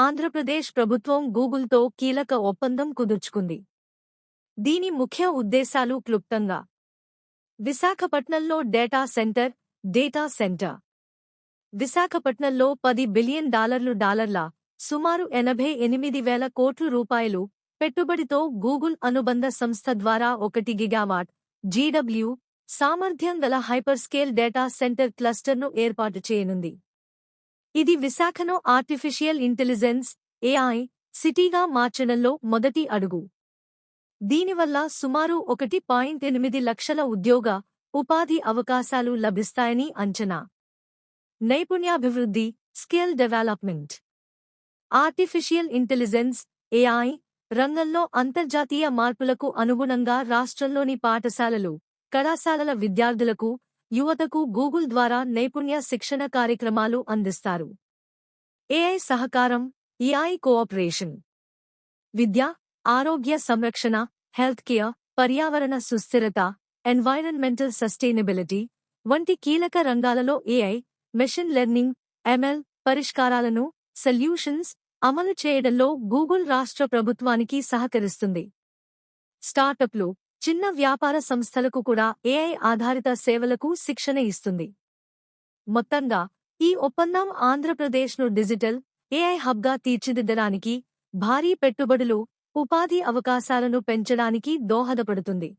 ఆంధ్రప్రదేశ్ ప్రభుత్వం గూగుల్తో కీలక ఒప్పందం కుదుర్చుకుంది. దీని ముఖ్య ఉద్దేశాలు క్లుప్తంగా: విశాఖపట్నంలో డేటా సెంటర్. విశాఖపట్నంలో $10 బిలియన్ సుమారు 88,000 కోట్ల రూపాయలు పెట్టుబడితో గూగుల్ అనుబంధ సంస్థ ద్వారా 1 గిగావాట్ GW సామర్థ్యం గల హైపర్స్కేల్ డేటా సెంటర్ క్లస్టర్ను ఏర్పాటు చేయనుంది. ఇది విశాఖను ఆర్టిఫిషియల్ ఇంటెలిజెన్స్ AI సిటీగా మార్చడంలో మొదటి అడుగు. దీనివల్ల సుమారు 1.8 లక్షల ఉపాధి అవకాశాలు లభిస్తాయని అంచనా. నైపుణ్యాభివృద్ధి skill development. Artificial intelligence AI రంగంలో అంతర్జాతీయ మార్పులకు అనుగుణంగా రాష్ట్రంలోని పాఠశాలలు, కళాశాలల విద్యార్థులకు, యువతకు గూగుల్ ద్వారా నైపుణ్య శిక్షణ కార్యక్రమాలు అందిస్తారు. AI సహకారం, AI కోఆపరేషన్. విద్య, ఆరోగ్య సంరక్షణ, హెల్త్ కేర్, పర్యావరణ సుస్థిరత, ఎన్వైరన్మెంటల్ సస్టైనబిలిటీ వంటి కీలక రంగాలలో AI, మెషిన్ లెర్నింగ్, ML పరిష్కారాలను, సొల్యూషన్స్ అమలు చేయడంలో గూగుల్ రాష్ట్ర ప్రభుత్వానికి సహకరిస్తుంది. స్టార్టప్లు, చిన్న వ్యాపార సంస్థలకు కూడా AI ఆధారిత సేవలకు శిక్షణ ఇస్తుంది. మొత్తంగా ఈ ఒప్పందం ఆంధ్రప్రదేశ్ను డిజిటల్ AI హబ్గా తీర్చిదిద్దడానికి, భారీ పెట్టుబడులు, ఉపాధి అవకాశాలను పెంచడానికి దోహదపడుతుంది.